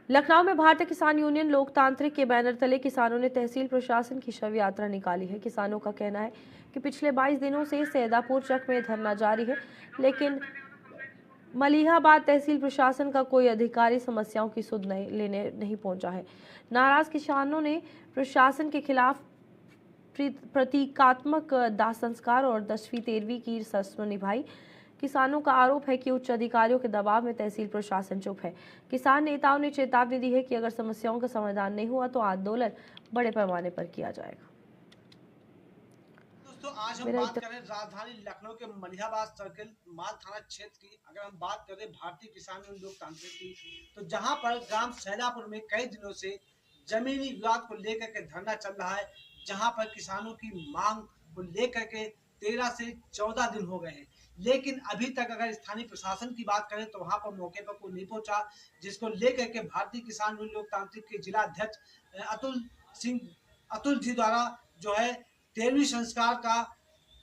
लखनऊ में भारतीय किसान यूनियन लोकतांत्रिक के बैनर तले किसानों ने तहसील प्रशासन की शव यात्रा निकाली है। किसानों का कहना है कि पिछले 22 दिनों से सैदापुर चक में धरना जारी है, लेकिन मलिहाबाद तहसील प्रशासन का कोई अधिकारी समस्याओं की सुध लेने नहीं पहुंचा है। नाराज किसानों ने प्रशासन के खिलाफ प्रतीकात्मक दाह संस्कार और 10वीं 13वीं की रस्म निभाई। किसानों का आरोप है कि उच्च अधिकारियों के दबाव में तहसील प्रशासन चुप है। किसान नेताओं ने चेतावनी दी है कि अगर समस्याओं का समाधान नहीं हुआ तो आंदोलन बड़े पैमाने पर किया जाएगा। दोस्तों, आज हम बात करें राजधानी लखनऊ के मलिहाबाद सर्किल माल थाना क्षेत्र की। अगर हम बात करें भारतीय किसान यूनियन लोकतांत्रिक की, तो जहां पर ग्राम सैदापुर में कई दिनों से जमीनी विवाद को लेकर के धरना चल रहा है, जहां पर किसानों की मांग को लेकर के 13 से 14 दिन हो गए हैं, लेकिन अभी तक अगर स्थानीय प्रशासन की बात करें तो वहां पर मौके पर कोई नहीं पहुंचा, जिसको लेकर के भारतीय किसान यूनियन लोकतांत्रिक के जिला अध्यक्ष अतुल जी द्वारा जो है 13वीं संस्कार का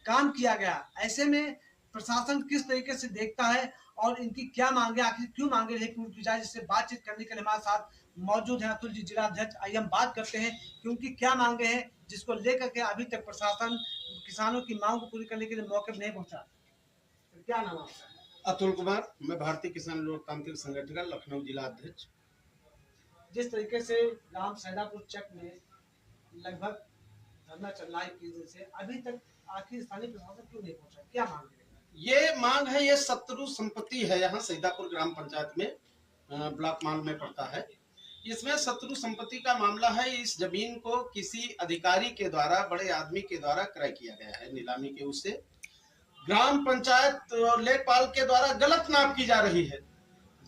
काम किया गया। ऐसे में प्रशासन किस तरीके से देखता है और इनकी क्या मांगे, आखिर क्यों मांगे रही पूरी जाए, जिससे बातचीत करने के लिए हमारे साथ मौजूद हैं अतुल जी, जिला अध्यक्ष। आइए हम बात करते हैं कि उनकी क्या मांगे हैं, जिसको लेकर के अभी तक प्रशासन किसानों की मांग को पूरी करने के लिए मौके पर नहीं पहुंचा। क्या नाम आपका? अतुल कुमार, मैं भारतीय किसान लोकतांत्रिक संगठन का लखनऊ जिला अध्यक्ष। जिस तरीके से ग्राम सैदापुर चक में लगभग धरना चल रहा है 21 दिन से, अभी तक आखिर स्थानीय प्रशासन क्यों नहीं पहुंचा, क्या मांग है? ये मांग है, ये शत्रु संपत्ति है। यहाँ सैदापुर ग्राम पंचायत में ब्लॉक माल में पड़ता है। इसमें शत्रु संपत्ति का मामला है। इस जमीन को किसी अधिकारी के द्वारा, बड़े आदमी के द्वारा क्रय किया गया है नीलामी के उससे। ग्राम पंचायत और लेखपाल के द्वारा गलत नाप की जा रही है।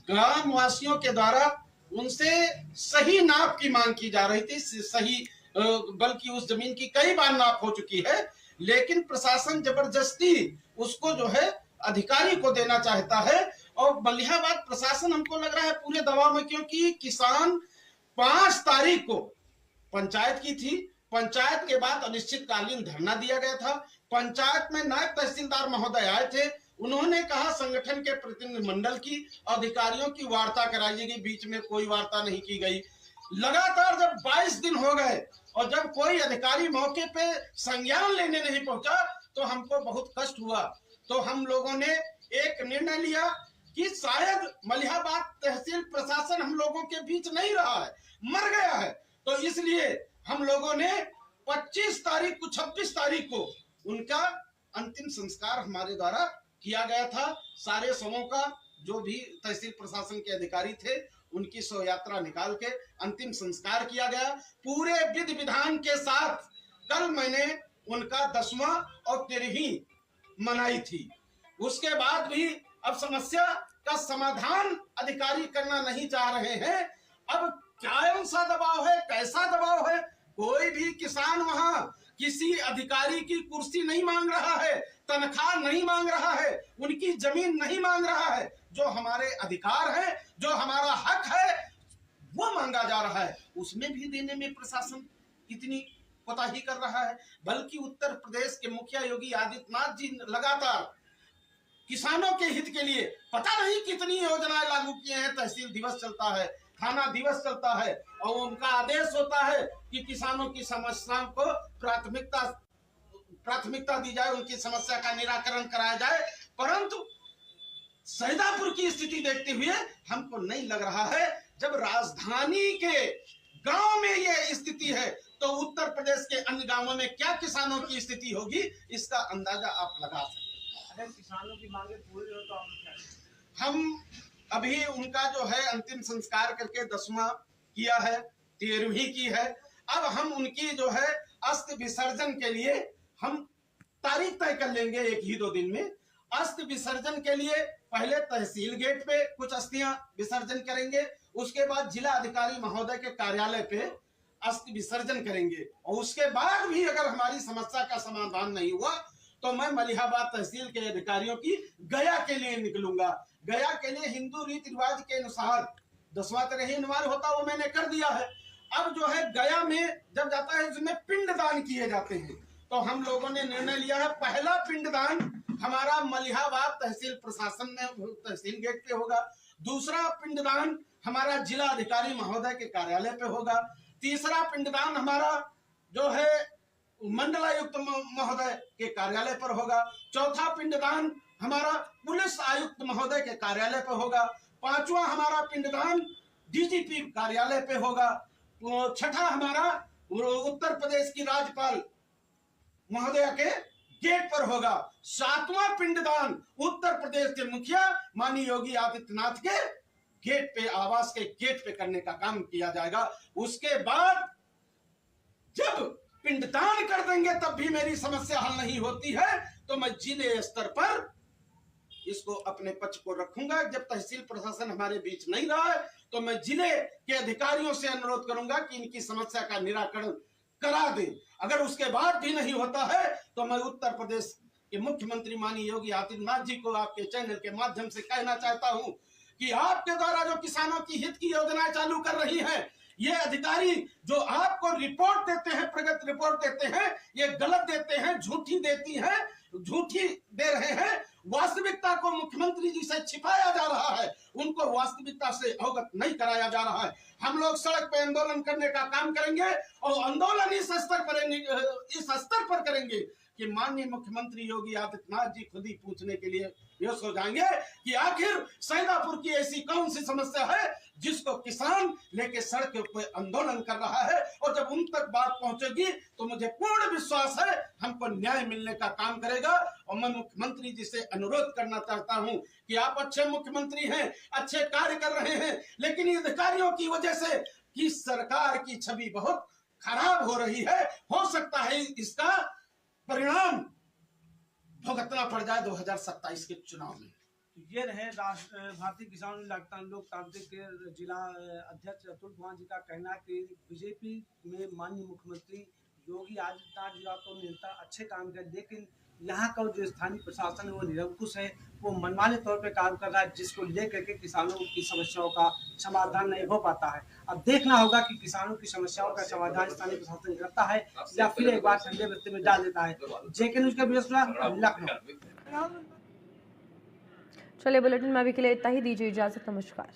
ग्राम वासियों के द्वारा उनसे सही नाप की मांग की जा रही थी, सही, बल्कि उस जमीन की कई बार नाप हो चुकी है, लेकिन प्रशासन जबरदस्ती उसको जो है अधिकारी को देना चाहता है। और मलिहाबाद प्रशासन हमको लग रहा है पूरे दबाव में, क्योंकि किसान 5 तारीख को पंचायत की थी। पंचायत के बाद अनिश्चितकालीन धरना दिया गया था। पंचायत में नायब तहसीलदार महोदय आए थे। उन्होंने कहा संगठन के प्रतिनिधिमंडल की, अधिकारियों की वार्ता कराई जाएगी। बीच में कोई वार्ता नहीं की गई। लगातार जब 22 दिन हो गए और जब कोई अधिकारी मौके पे संज्ञान लेने नहीं पहुंचा तो हमको बहुत कष्ट हुआ। तो हम लोगों ने एक निर्णय लिया कि शायद मलिहाबाद तहसील प्रशासन हम लोगों के बीच नहीं रहा है, मर गया है। तो इसलिए हम लोगों ने 25 तारीख को, 26 तारीख को उनका अंतिम संस्कार हमारे द्वारा किया गया था। सारे शवों का, जो भी तहसील प्रशासन के अधिकारी थे, उनकी शव यात्रा निकाल के अंतिम संस्कार किया गया पूरे विधि विधान के साथ। कल मैंने उनका 10वां और 13वीं मनाई थी। उसके बाद भी अब समस्या का समाधान अधिकारी करना नहीं चाह रहे हैं। अब क्या सा दबाव है, कैसा दबाव है? कोई भी किसान वहां किसी अधिकारी की कुर्सी नहीं मांग रहा है, तनख्वाह नहीं मांग रहा है, उनकी जमीन नहीं मांग रहा है। जो हमारे अधिकार है, जो हमारा हक है, वो मांगा जा रहा है। उसमें भी देने में प्रशासन इतनी कोताही कर रहा है। बल्कि उत्तर प्रदेश के मुखिया योगी आदित्यनाथ जी लगातार किसानों के हित के लिए पता नहीं कितनी योजनाएं लागू किए हैं। तहसील दिवस चलता है, थाना दिवस चलता है और उनका आदेश होता है कि किसानों की समस्याओं को प्राथमिकता दी जाए, उनकी समस्या का निराकरण कराया जाए। परंतु सैदापुर की स्थिति देखते हुए हमको नहीं लग रहा है। जब राजधानी के गांव में ये स्थिति है तो उत्तर प्रदेश के अन्य गांवों में क्या किसानों की स्थिति होगी, इसका अंदाजा आप लगा सकते हैं। अगर किसानों की मांगे पूरी हो तो हम अभी उनका जो है अंतिम संस्कार करके 10वां किया है, 13वीं की है। अब हम उनकी जो है अस्थि विसर्जन के लिए हम तारीख तय कर लेंगे 1-2 दिन में। अस्थि विसर्जन के लिए पहले तहसील गेट पे कुछ अस्थियां विसर्जन करेंगे, उसके बाद जिला अधिकारी महोदय के कार्यालय पे अस्थि विसर्जन करेंगे। और उसके बाद भी अगर हमारी समस्या का समाधान नहीं हुआ तो मैं मलिहाबाद तहसील के अधिकारियों की गया के लिए निकलूंगा। गया के लिए हिंदू रीति रिवाज के अनुसार 10वां 13वीं अनिवार्य होता, वो मैंने कर दिया है। अब जो है गया में जब जाता है उसमें पिंडदान किए जाते हैं। तो हम लोगों ने निर्णय लिया है पहला पिंडदान हमारा मलिहाबाद तहसील प्रशासन में तहसील गेट पे होगा। दूसरा पिंडदान हमारा जिला अधिकारी महोदय के कार्यालय पे होगा। तीसरा पिंडदान हमारा जो है मंडलायुक्त महोदय के कार्यालय पर होगा। चौथा पिंडदान हमारा पुलिस आयुक्त महोदय के कार्यालय पर होगा। पांचवा हमारा पिंडदान डीजीपी कार्यालय पे होगा। छठा हमारा उत्तर प्रदेश की राज्यपाल महोदया के गेट पर होगा। सातवां पिंडदान उत्तर प्रदेश के मुखिया माननीय योगी आदित्यनाथ के गेट पे, आवास के गेट पे करने का काम किया जाएगा। उसके बाद जब पिंडदान कर देंगे तब भी मेरी समस्या हल नहीं होती है तो मैं जिले स्तर पर इसको अपने पक्ष को रखूंगा। जब तहसील प्रशासन हमारे बीच नहीं रहा है तो मैं जिले के अधिकारियों से अनुरोध करूंगा कि इनकी समस्या का निराकरण करा दे। अगर उसके बाद भी नहीं होता है तो मैं उत्तर प्रदेश के मुख्यमंत्री माननीय योगी आदित्यनाथ जी को आपके चैनल के माध्यम से कहना चाहता हूं कि आपके द्वारा जो किसानों की हित की योजनाएं चालू कर रही हैं, ये अधिकारी जो आपको रिपोर्ट देते हैं, प्रगति रिपोर्ट देते हैं, ये गलत देते हैं, झूठी देती हैं, झूठी दे रहे हैं। वास्तविकता को मुख्यमंत्री जी से छिपाया जा रहा है, उनको वास्तविकता से अवगत नहीं कराया जा रहा है। हम लोग सड़क पे आंदोलन करने का काम करेंगे और आंदोलन इस स्तर पर करेंगे कि माननीय मुख्यमंत्री योगी आदित्यनाथ जी खुद ही पूछने के लिए बेहोश हो जाएंगे कि आखिर सैदापुर की ऐसी कौन सी समस्या है जिसको किसान लेके सड़क पे आंदोलन कर रहा है। और जब उन तक बात पहुंचेगी तो मुझे पूर्ण विश्वास है हमको न्याय मिलने का काम करेगा। और मैं मुख्यमंत्री जी से अनुरोध करना चाहता हूं कि आप अच्छे मुख्यमंत्री हैं, अच्छे कार्य कर रहे हैं, लेकिन इन अधिकारियों की वजह से कि सरकार की छवि बहुत खराब हो रही है। हो सकता है इसका परिणाम भुगतना पड़ जाए 2027 के चुनाव में। ये रहे भारतीय किसान लोकतांत्रिक के जिला अध्यक्ष अतुल कुमार जी का कहना है कि बीजेपी में माननीय मुख्यमंत्री योगी आदित्यनाथ जी तो निरंतर अच्छे काम कर, लेकिन यहाँ का जो स्थानीय प्रशासन है वो निरंकुश है, वो मनमाने तौर पे काम कर रहा है, जिसको लेकर के किसानों की समस्याओं का समाधान नहीं हो पाता है। अब देखना होगा कि किसानों की समस्याओं का समाधान स्थानीय प्रशासन करता है या फिर एक बार ठंडे बस्ते में डाल देता है। जेके न्यूज़ का लखनऊ। चलिए बुलेटिन में अभी के लिए इतना ही, दीजिए इजाजत, नमस्कार।